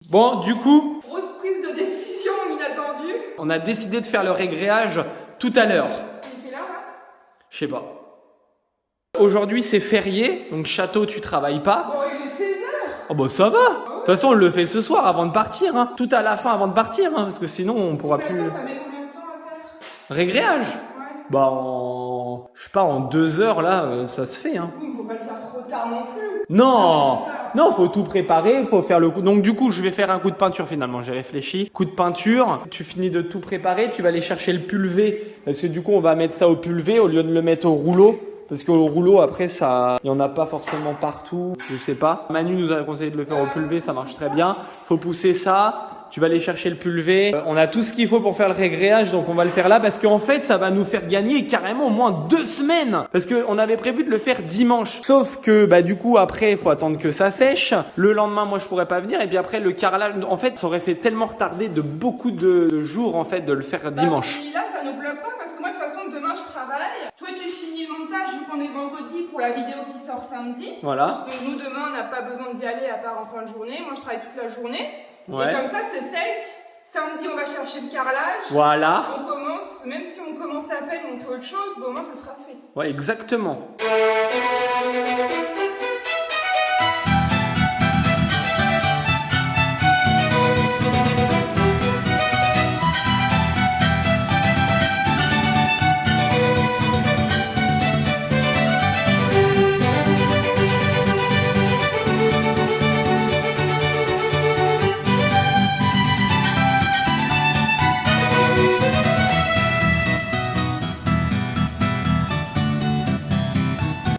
Bon, du coup, Grosse prise de décision inattendue. on a décidé de faire le régréage tout à l'heure. Il était là, là. Je sais pas. Aujourd'hui, c'est férié, donc château, tu travailles pas. Bon, il est 16h. Oh bah ça va. De toute façon, on le fait ce soir avant de partir, hein. Tout à la fin avant de partir, hein, parce que sinon, on pourra plus. Attends, ça met combien de temps à faire? Régréage. Ouais. Bah je sais pas, en 2 heures là, ça se fait, hein. Il faut pas le faire trop tard non plus. Non, non, faut tout préparer, faut faire le coup. Donc du coup, je vais faire un coup de peinture finalement. J'ai réfléchi. Coup de peinture. Tu finis de tout préparer. Tu vas aller chercher le pulvé parce que du coup, on va mettre ça au pulvé au lieu de le mettre au rouleau. Parce qu'au rouleau, après, ça, il y en a pas forcément partout. Je sais pas. Manu nous a conseillé de le faire au pulvé. Ça marche très bien. Faut pousser ça. Tu vas aller chercher le pulvé. On a tout ce qu'il faut pour faire le régréage, donc on va le faire là parce qu'en fait, ça va nous faire gagner carrément au moins 2 semaines. Parce qu'on avait prévu de le faire dimanche. Sauf que, du coup, après, il faut attendre que ça sèche. Le lendemain, moi, je pourrais pas venir. Et puis après, le carrelage, en fait, ça aurait fait tellement retardé de beaucoup de jours, en fait, de le faire dimanche. Puis là, ça nous bloque pas parce que moi, de toute façon, demain, je travaille. Toi, tu finis le montage vu qu'on est vendredi pour la vidéo qui sort samedi. Voilà. Donc nous, demain, on n'a pas besoin d'y aller à part en fin de journée. Moi, je travaille toute la journée. Ouais. Et comme ça, c'est sec. Samedi, on va chercher le carrelage. Voilà. On commence, même si on commence à peine, on fait autre chose, au moins, ça sera fait. Ouais, exactement.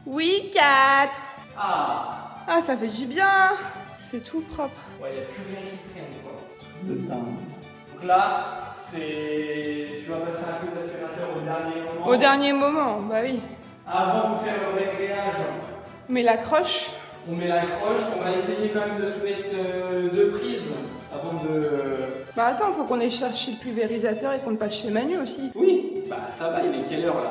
Oui, Kat. Ah. Ah, ça fait du bien. C'est tout propre. Ouais, il n'y a plus rien qui traîne, quoi. De dingue. Donc là, c'est. Tu vas passer un coup d'aspirateur au dernier moment. Au dernier moment, bah oui. Avant de faire le régléage, Mais l'accroche. on met la croche. On va essayer quand même de se mettre 2 prises avant de. Bah attends, faut qu'on aille chercher le pulvérisateur et qu'on le passe chez Manu aussi. Oui, bah ça va, il est quelle heure là?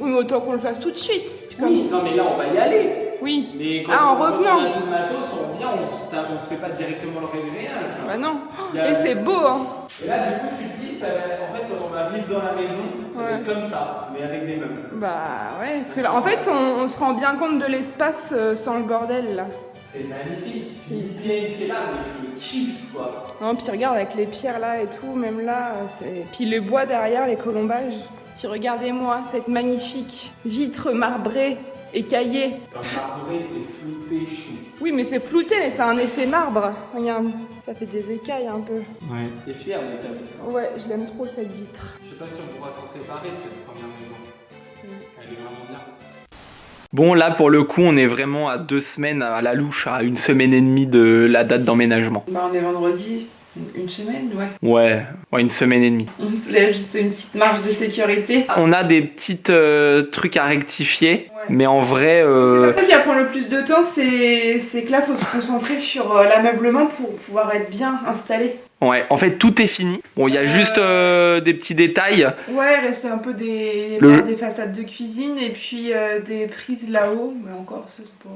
Oui, mais autant qu'on le fasse tout de suite. Puis Oui, non mais là on va y aller. Oui. Mais quand En on revenant. a tout le matos, on revient, on se fait pas directement le régléage. Bah non. Il y a- Et c'est beau, hein. Et là du coup tu te dis, en fait quand on va vivre dans la maison, ça va être comme ça, mais avec des meubles. Bah ouais, parce que là, en fait, on se rend bien compte de l'espace sans le bordel, là. C'est magnifique. Si. L'idée qui est là, mais je le kiffe quoi. Non, puis regarde avec les pierres là et tout, même là, c'est... Puis le bois derrière, les colombages. Puis regardez-moi, cette magnifique vitre marbrée écaillée. Dans le marbré, c'est flouté chou. Oui, mais c'est flouté, mais c'est un effet marbre. Regarde, ça fait des écailles un peu. Ouais. T'es fier de ta vie? Ouais, je l'aime trop cette vitre. Je sais pas si on pourra s'en séparer de cette première maison. Elle est vraiment bien. Bon, là pour le coup, on est vraiment à 2 semaines à la louche, à 1 semaine et demie de la date d'emménagement. Bah on est vendredi, une semaine, ouais. Ouais, 1 semaine et demie. On se lève, c'est une petite marge de sécurité. On a des petits trucs à rectifier, Ouais. mais en vrai... C'est pas ça qui va prendre le plus de temps, c'est que là, faut se concentrer sur l'ameublement pour pouvoir être bien installé. Ouais, en fait, tout est fini. Bon, il y a juste des petits détails. Ouais, il reste un peu des façades de cuisine et puis des prises là-haut, mais encore, ça c'est pas...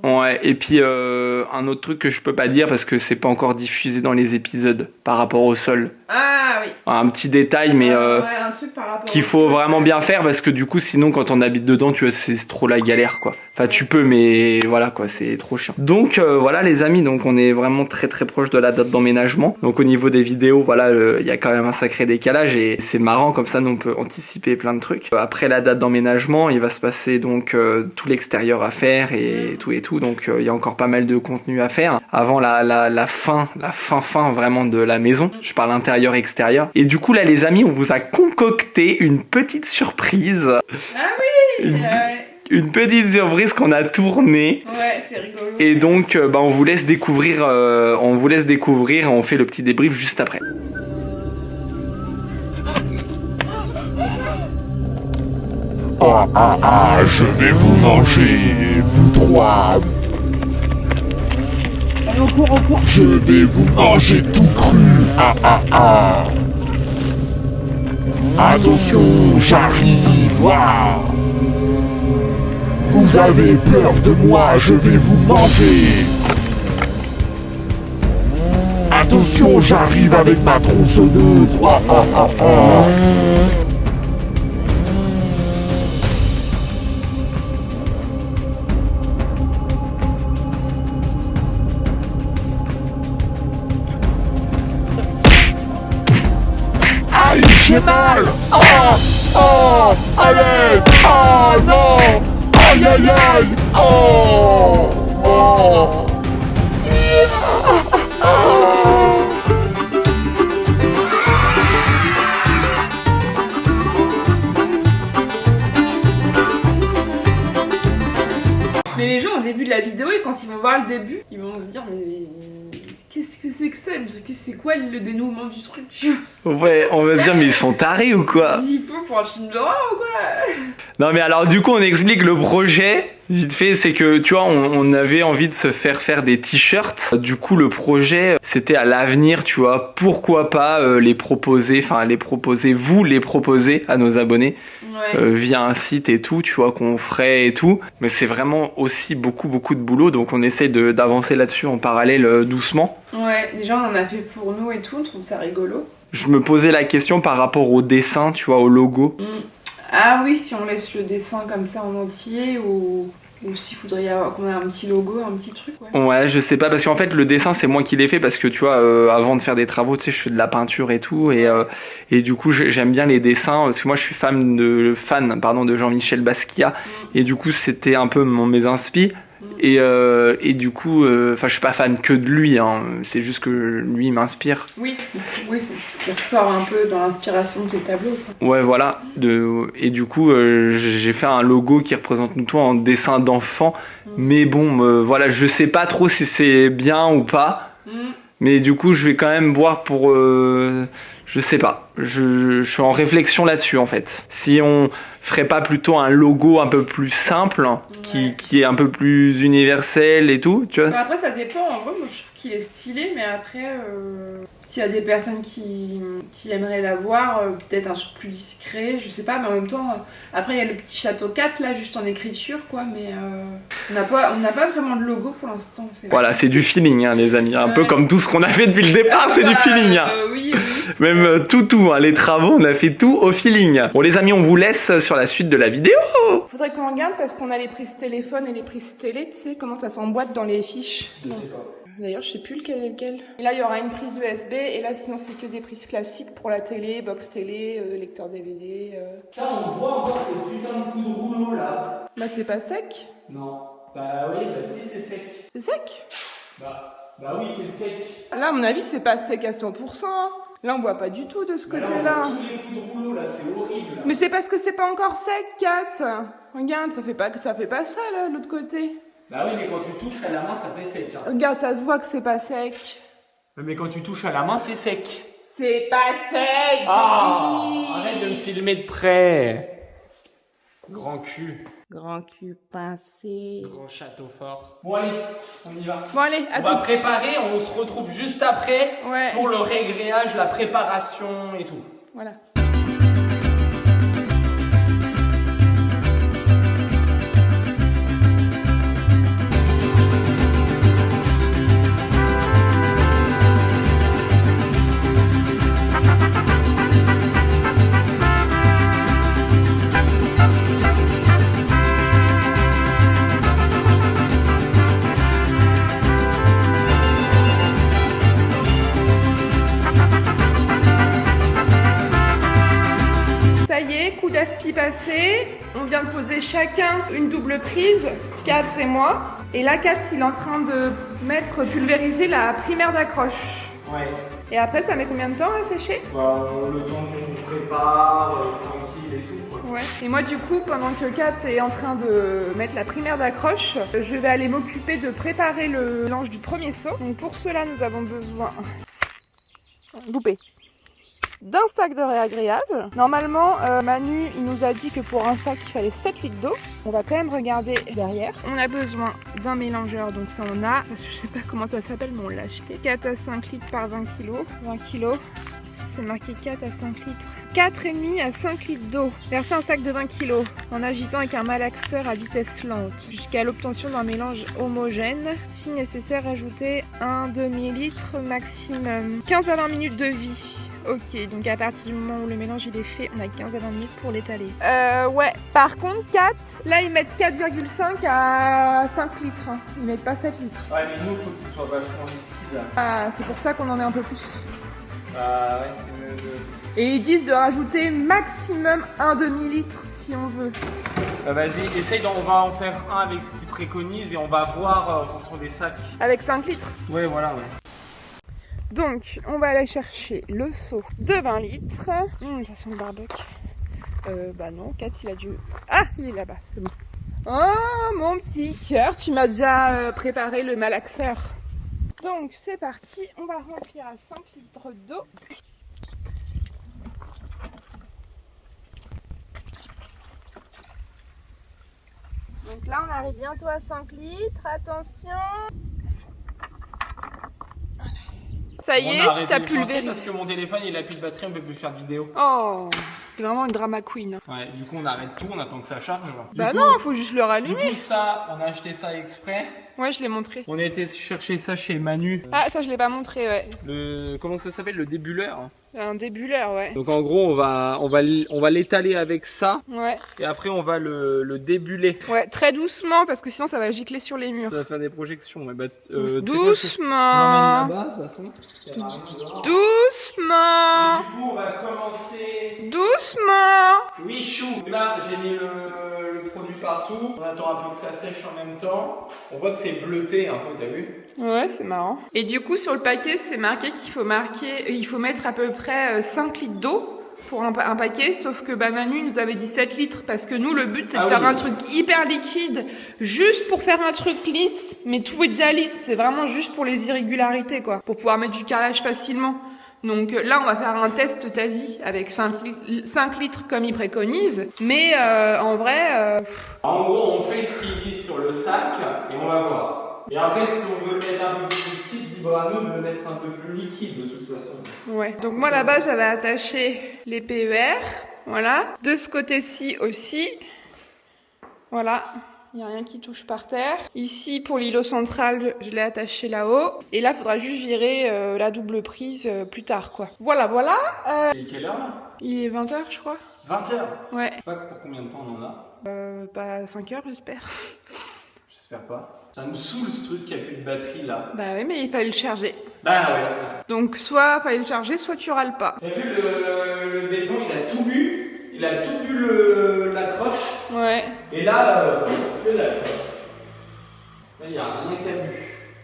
Ouais, et puis un autre truc que je peux pas dire parce que c'est pas encore diffusé dans les épisodes par rapport au sol. Ah oui. Un petit détail, mais Ouais, un truc par rapport qu'il au faut sol. vraiment bien faire parce que du coup, sinon, quand on habite dedans, tu vois, c'est trop la galère, quoi. Enfin, tu peux, mais voilà, quoi, c'est trop chiant. Donc, voilà, les amis, donc on est vraiment très très proche de la date d'emménagement. Donc, au niveau des vidéos, voilà, il y a quand même un sacré décalage et c'est marrant, comme ça, nous, on peut anticiper plein de trucs. Après la date d'emménagement, il va se passer donc tout l'extérieur à faire et tout. Donc, il y a encore pas mal de contenu à faire avant la fin vraiment de la maison. Je parle intérieur-extérieur. Et du coup, là, les amis, on vous a concocté une petite surprise. Ah oui. Une petite surprise qu'on a tournée. Ouais, c'est rigolo. Et donc, on vous laisse découvrir. On fait le petit débrief juste après. Je vais vous manger, vous trois. Allez, on court. Je vais vous manger tout cru. Attention, j'arrive. Ouah. Vous avez peur de moi, je vais vous manger. Attention, j'arrive avec ma tronçonneuse. Aïe, j'ai mal. Oh, allez. Oh non. Aïe, aïe, aïe. Oh. Mais les gens au début de la vidéo, et quand ils vont voir le début, ils vont se dire mais qu'est-ce que c'est que ça? C'est quoi le dénouement du truc? Ouais, on va se dire mais ils sont tarés ou quoi? Il faut pour un film d'horreur ou quoi? Non mais alors du coup on explique le projet, vite fait, c'est que tu vois on avait envie de se faire des t-shirts. Du coup le projet c'était à l'avenir, tu vois, pourquoi pas les proposer à nos abonnés. Ouais. Via un site et tout, tu vois, qu'on ferait et tout. Mais c'est vraiment aussi beaucoup de boulot, donc on essaie d'avancer là-dessus en parallèle doucement. Ouais, déjà on en a fait pour nous et tout, on trouve ça rigolo. Je me posais la question par rapport au dessin, tu vois, au logo. Ah oui, si on laisse le dessin comme ça en entier ou s'il faudrait qu'on ait un petit logo, un petit truc, ouais. Ouais, je sais pas, parce qu'en fait le dessin c'est moi qui l'ai fait, parce que tu vois, avant de faire des travaux, tu sais, je fais de la peinture et tout, et du coup j'aime bien les dessins, parce que moi je suis fan de Jean-Michel Basquiat, et du coup c'était un peu mes inspi. Et du coup, je suis pas fan que de lui, hein, c'est juste que lui il m'inspire. Oui, c'est ce qui ressort un peu dans l'inspiration de tes tableaux, quoi. Ouais, voilà. Et du coup, j'ai fait un logo qui représente nous tous en dessin d'enfant. Mais bon, voilà, je sais pas trop si c'est bien ou pas. Mais du coup, je vais quand même voir pour... je sais pas. Je suis en réflexion là-dessus, en fait. Si on ferait pas plutôt un logo un peu plus simple, qui est un peu plus universel et tout, tu vois. Après, ça dépend. En vrai, moi, je trouve qu'il est stylé, mais après... S'il y a des personnes qui aimeraient l'avoir, peut-être un truc plus discret, je sais pas, mais en même temps, après il y a le petit château 4 là, juste en écriture, quoi, mais on n'a pas vraiment de logo pour l'instant. Voilà, c'est du feeling, hein, les amis, un peu comme tout ce qu'on a fait depuis le départ, c'est du feeling. Hein. Oui. Même tout, hein, les travaux, on a fait tout au feeling. Bon, les amis, on vous laisse sur la suite de la vidéo. Faudrait qu'on regarde parce qu'on a les prises téléphone et les prises télé, tu sais, comment ça s'emboîte dans les fiches. Je sais pas. D'ailleurs, je sais plus lequel. Et là, il y aura une prise USB, et là, sinon, c'est que des prises classiques pour la télé, box télé, lecteur DVD. Là, on voit encore ces putains de coups de rouleau, là. Bah, c'est pas sec. Non. Bah oui, bah si, c'est sec. C'est sec? Bah oui, c'est sec. Là, à mon avis, c'est pas sec à 100%. Là, on voit pas du tout de ce côté-là. Tous les coups de rouleau, là, c'est horrible. Là. Mais c'est parce que c'est pas encore sec, Kat. Regarde, ça fait pas ça, là, l'autre côté. Bah oui, mais quand tu touches à la main, ça fait sec. Hein. Regarde, ça se voit que c'est pas sec. Mais quand tu touches à la main, c'est sec. C'est pas sec, j'ai dit. Arrête de me filmer de près. Grand cul. Grand cul pincé. Grand château fort. Bon allez, on y va. Bon allez, à on va préparer, on se retrouve juste après pour le régréage, la préparation et tout. Voilà. Passé, on vient de poser chacun une double prise, Kat et moi. Et là, Kat, il est en train de pulvériser la primaire d'accroche. Ouais. Et après, ça met combien de temps à sécher? Bah, le temps qu'on prépare, tranquille et tout. Quoi. Ouais. Et moi, du coup, pendant que Kat est en train de mettre la primaire d'accroche, je vais aller m'occuper de préparer le mélange du premier seau. Donc pour cela, nous avons besoin d'un sac de réagréage. Normalement, Manu, il nous a dit que pour un sac, il fallait 7 litres d'eau. On va quand même regarder derrière. On a besoin d'un mélangeur, donc ça on a. Je sais pas comment ça s'appelle, mais on l'a acheté. 4 à 5 litres par 20 kg. 20 kg, c'est marqué 4 à 5 litres. 4,5 à 5 litres d'eau. Verser un sac de 20 kg en agitant avec un malaxeur à vitesse lente jusqu'à l'obtention d'un mélange homogène. Si nécessaire, ajouter un demi-litre maximum. 15 à 20 minutes de vie. Ok, donc à partir du moment où le mélange il est fait, on a 15 à 20 minutes pour l'étaler. Ouais, par contre 4, là ils mettent 4,5 à 5 litres. Hein. Ils mettent pas 7 litres. Ouais, mais nous, il faut qu'il soit vachement liquide. Ah, c'est pour ça qu'on en met un peu plus. Bah ouais, c'est mieux de... Et ils disent de rajouter maximum un demi-litre si on veut. Bah vas-y, essaye, on va en faire un avec ce qu'ils préconisent et on va voir en fonction des sacs. Avec 5 litres. Ouais, voilà, ouais. Donc, on va aller chercher le seau de 20 litres. Ça sent le barbecue. Bah non, Kat, il a dû... Ah, il est là-bas, c'est bon. Oh, mon petit cœur, tu m'as déjà préparé le malaxeur. Donc, c'est parti. On va remplir à 5 litres d'eau. Donc là, on arrive bientôt à 5 litres. Attention. Ça y est, t'as pulvérisé. Parce que mon téléphone il a plus de batterie, on peut plus faire de vidéo. Oh, c'est vraiment une drama queen. Ouais, du coup on arrête tout, on attend que ça charge. Bah non, faut juste le Du rallumer. coup ça, on a acheté ça exprès. Ouais, je l'ai montré. On a été chercher ça chez Manu. Ah, ça je l'ai pas montré, ouais. Comment ça s'appelle, le débuleur. Un débuleur, ouais. Donc en gros on va l'étaler avec ça. Ouais. Et après on va le débuler. Ouais, très doucement parce que sinon ça va gicler sur les murs. Ça va faire des projections. Mais bah, Doucement. de toute façon. Doucement. Du coup on va commencer. Doucement. Oui chou. Là j'ai mis le produit partout. On attend un peu que ça sèche en même temps. On voit que c'est bleuté un peu, t'as vu? Ouais, c'est marrant. Et du coup sur le paquet c'est marqué qu'il faut mettre à peu près 5 litres d'eau pour un paquet, sauf que bah, Manu nous avait dit 7 litres parce que nous le but c'est de faire un truc hyper liquide juste pour faire un truc lisse, mais tout est déjà lisse, c'est vraiment juste pour les irrégularités quoi, pour pouvoir mettre du carrelage facilement. Donc là on va faire un test ta vie avec 5 litres comme il préconise, mais en vrai... En gros on fait ce qu'il dit sur le sac et on va voir. Et après, si on veut le mettre un peu plus liquide, libre à nous de le mettre un peu plus liquide de toute façon. Ouais. Donc moi là-bas, j'avais attaché les PER. Voilà. De ce côté-ci aussi. Voilà. Il n'y a rien qui touche par terre. Ici, pour l'îlot central, je l'ai attaché là-haut. Et là, il faudra juste virer la double prise plus tard, quoi. Voilà, voilà. Il est quelle heure là? Il est 20h, je crois. 20h? Ouais. Je sais pas pour combien de temps on en a. Pas 5 heures, j'espère. J'espère pas. Ça me saoule ce truc qui a plus de batterie là. Bah oui, mais il fallait le charger. Bah ouais. Donc soit fallait le charger, soit tu râles pas. T'as vu le béton, il a tout bu. Il a tout bu la croche. Ouais. Et là, que dalle. Là, il n'y a rien qu'à bu.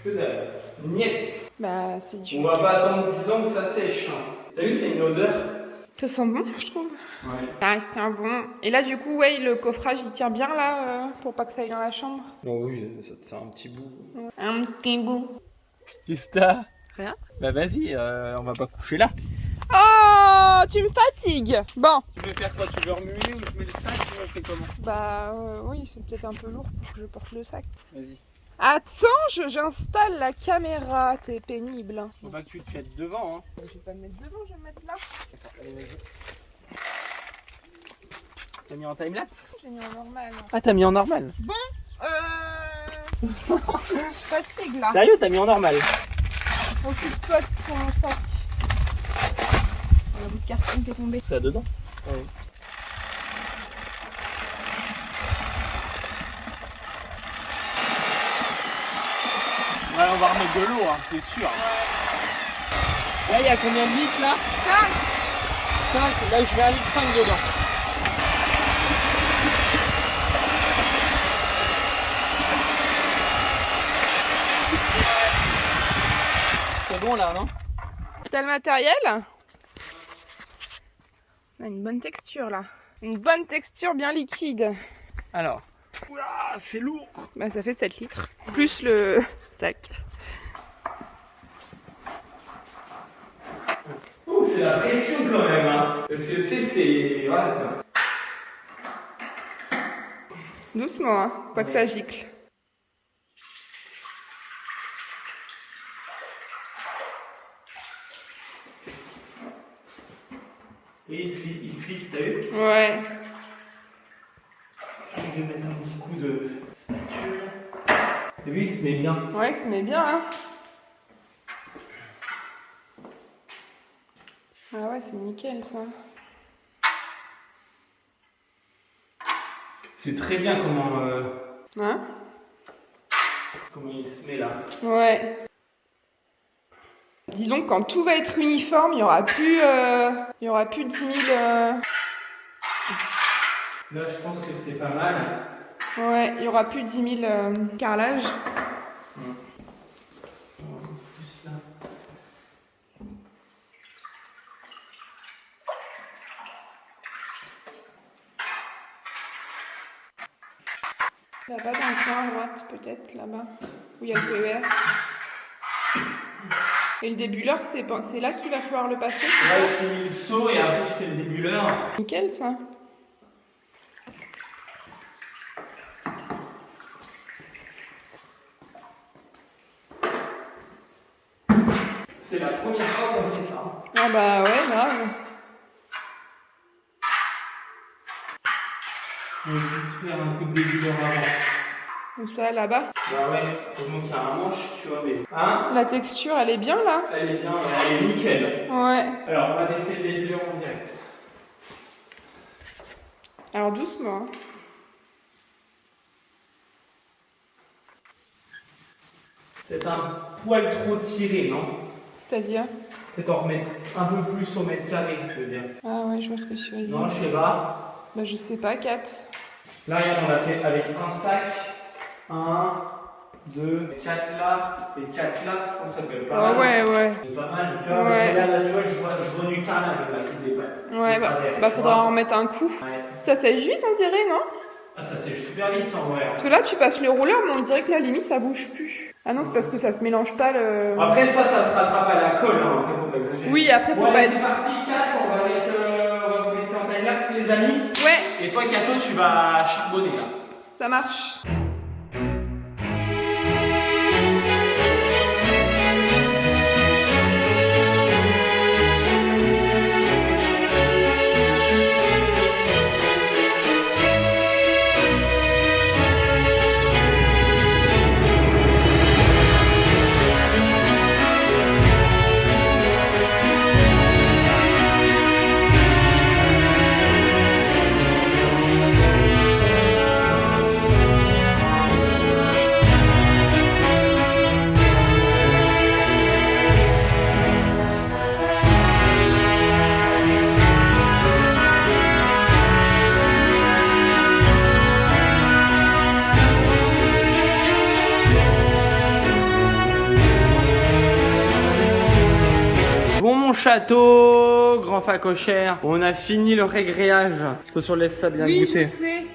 Que dalle. Niet. Bah c'est du... On va pas attendre 10 ans que ça sèche. Hein. T'as vu, c'est une odeur. Ça sent bon, je trouve. Ouais. Ah, c'est un bon. Et là, du coup, ouais, le coffrage, il tient bien là, pour pas que ça aille dans la chambre. Oh oui, c'est un petit bout. Un petit bout. Qu'est-ce que t'as? Rien. Bah vas-y, on va pas coucher là. Oh, tu me fatigues. Bon. Tu veux faire quoi? Tu veux remuer ou je mets le sac ou on fait comment? Bah oui, c'est peut-être un peu lourd pour que je porte le sac. Vas-y. Attends, j'installe la caméra, t'es pénible. Faut pas que tu te mettes devant, hein. Je vais pas me mettre devant, je vais me mettre là. Allez, vas-y. T'as mis en timelapse? J'ai mis en normal. Ah, t'as mis en normal? Bon, je fatigue là. Sérieux, t'as mis en normal? Occupe-toi de ton sac. Il y a un bout de carton qui est tombé. Ça dedans? Ouais. Ouais, on va remettre de l'eau, hein, c'est sûr. Là, il y a combien de litres là? 5. 5, là je mets 1,5 litre dedans. C'est bon là, non? T'as le matériel? On a une bonne texture là. Une bonne texture bien liquide. Alors. Ouah, c'est lourd. Bah ça fait 7 litres. Plus le sac. Ouh, c'est la pression quand même, hein. Parce que tu sais, c'est... Voilà. Doucement, hein. Pas que ça gicle. Et il se lisse, t'as vu? Ouais. Je vais mettre un petit coup de spatule. T'as vu, il se met bien. Ouais, il se met bien, hein. Ah ouais, c'est nickel, ça. C'est très bien comment Hein? comment il se met là. Ouais. Dis donc, quand tout va être uniforme, il y aura plus 10 000... Là, je pense que c'est pas mal. Ouais, il y aura plus 10 000 carrelages. Plus là. Là-bas, dans le coin à droite, peut-être, là-bas, où il y a le PER. Et le débuleur, c'est là qu'il va falloir le passer. Là, je fais le saut et après, je fais le débuleur. Nickel, ça. C'est la première fois qu'on fait ça. Ah bah ouais, grave. On va juste faire un coup de débuleur avant. Où ça, là-bas? Bah ouais, heureusement qu'il y a un manche, tu vois, mais... Hein? La texture, elle est bien, là? Elle est bien, elle est nickel. Ouais. Alors, on va tester le débuleur en direct. Alors, doucement, hein. Peut-être un poil trop tiré, non? C'est-à-dire? Peut-être en remettre un peu plus au mètre carré, je veux dire. Ah ouais, je vois ce que tu veux dire. Non, je sais pas. Bah, je sais pas, 4. Là, regarde, on l'a fait avec un sac. 1, 2, 4 là, et 4 là. Je pense que ça peut être pas mal. Ouais. C'est pas mal. Tu vois, Ouais. parce que là, tu vois, je vois du carrelage là qui dépasse. Ouais, bah faudra en remettre un coup. Ouais. Ça sèche vite, on dirait, non? Ah, ça sèche super vite, ça, en vrai. Parce que là, tu passes le rouleur, mais on dirait que la limite, ça bouge plus. Ah non, c'est parce que ça se mélange pas le... Après, ça se rattrape à la colle, hein. Après, faut pas exagérer. Oui, après, faut bon, pas allez, être... c'est parti, 4, on va vous laisser en timelapse, les amis. Ouais, Et toi, Kato, tu vas charbonner, là. ça marche. Bon, mon château, grand facochère, on a fini le régréage. Attention, laisse ça bien Oui, goûter. je sais.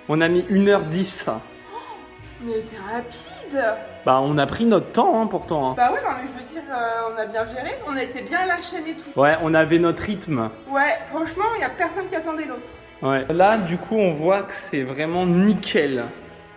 On a mis 1h10. Mais t'es rapide. Bah, on a pris notre temps, hein, pourtant. Hein. Bah ouais, non, mais je veux dire, on a bien géré. On a été bien à la chaîne et tout. Ouais, on avait notre rythme. Ouais, franchement, il y a personne qui attendait l'autre. Ouais. Là, du coup, on voit que c'est vraiment nickel.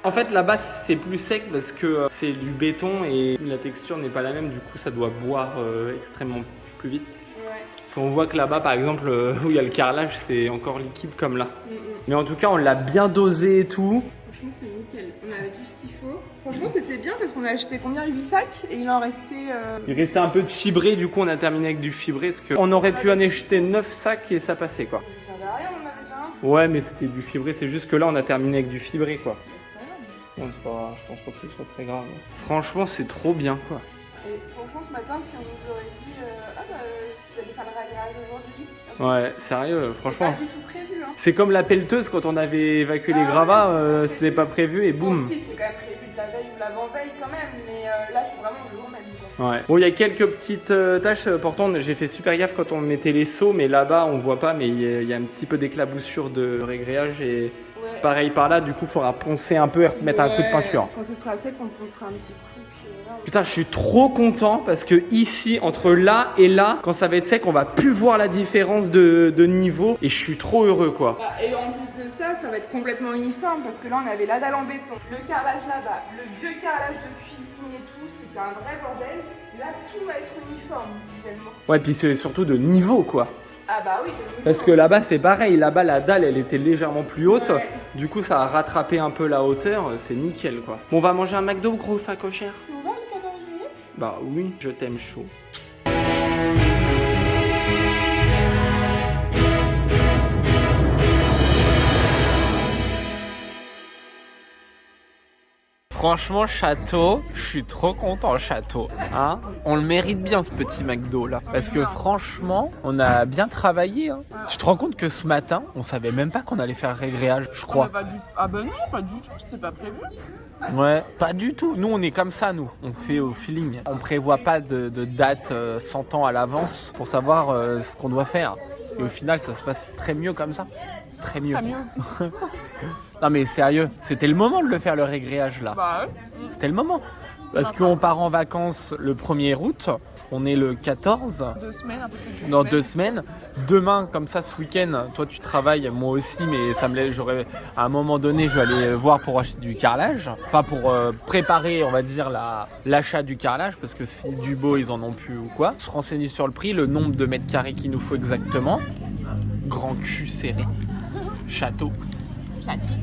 En fait, là-bas, c'est plus sec parce que c'est du béton et la texture n'est pas la même. Du coup, ça doit boire extrêmement plus vite. Ouais. On voit que là-bas, par exemple, où il y a le carrelage, c'est encore liquide comme là. Mm. Mais en tout cas, on l'a bien dosé et tout. Franchement, c'est nickel. On avait tout ce qu'il faut. Franchement, c'était bien parce qu'on a acheté combien? 8 sacs et il en restait... Il restait un peu de fibré, du coup, on a terminé avec du fibré. Parce qu'on aurait pu en acheter 9 sacs et ça passait, quoi. Ça servait à rien, on en avait déjà un. Ouais, mais c'était du fibré. C'est juste que là, on a terminé avec du fibré, quoi. Mais c'est pas grave. Non, c'est pas, je pense pas que ce soit très grave. Franchement, c'est trop bien, quoi. Et franchement, ce matin, si on nous aurait dit vous allez faire le réglage aujourd'hui, Ouais, sérieux, franchement. pas du tout prévu. Hein. C'est comme la pelleteuse quand on avait évacué les Ah gravats, ouais, c'était pas prévu et Bon, boum. si, c'était quand même prévu de la veille ou l'avant-veille quand même, mais là, c'est vraiment le jour même. Quoi. Ouais. Bon, il y a quelques petites tâches. Pourtant, j'ai fait super gaffe quand on mettait les seaux, mais là-bas, on voit pas, mais il y a un petit peu d'éclaboussure de régréage et Ouais. pareil par là. Du coup, il faudra poncer un peu et remettre un coup de peinture. Quand ce sera sec, on foncera un petit coup. Puis, voilà, Putain, je suis trop content parce que ici, entre là et là, quand ça va être sec, on va plus voir la différence de niveau et je suis trop heureux, quoi. Bah, et en plus de ça, ça va être complètement uniforme parce que là, on avait la dalle en béton, le carrelage là-bas, le vieux carrelage de cuisine et tout, c'était un vrai bordel. Là, tout va être uniforme visuellement. Ouais, puis c'est surtout de niveau, quoi. Ah bah oui. Parce que là-bas, c'est pareil. Là-bas, la dalle, elle était légèrement plus haute. Ouais. Du coup, ça a rattrapé un peu la hauteur. C'est nickel, quoi. Bon, on va manger un McDo, gros facochère. C'est ouvert le 14 juillet? Bah oui, je t'aime chaud. Franchement, Château, je suis trop content, Château. Hein, on le mérite bien, ce petit McDo là. Parce que franchement, on a bien travaillé. Hein. Tu te rends compte que ce matin, on savait même pas qu'on allait faire régréage, je crois. Ah bah non, pas du tout, c'était pas prévu. Ouais, pas du tout. Nous, on est comme ça, nous. On fait au feeling. On prévoit pas de date 100 ans à l'avance pour savoir ce qu'on doit faire. Et au final, ça se passe très mieux comme ça. Très mieux. Pas mieux. Non mais sérieux, c'était le moment de le faire le régréage là. Bah ouais. C'était le moment. Parce qu'on part en vacances le 1er août, on est le 14, 2 semaines, un peu plus de dans 2 semaines. Demain, comme ça, ce week-end, toi tu travailles, moi aussi, mais ça me laisse, à un moment donné, je vais aller voir pour acheter du carrelage. Enfin, pour préparer, on va dire, l'achat du carrelage, parce que si du beau, ils en ont plus ou quoi. Se renseigner sur le prix, le nombre de mètres carrés qu'il nous faut exactement. Grand cul serré. Château. Château.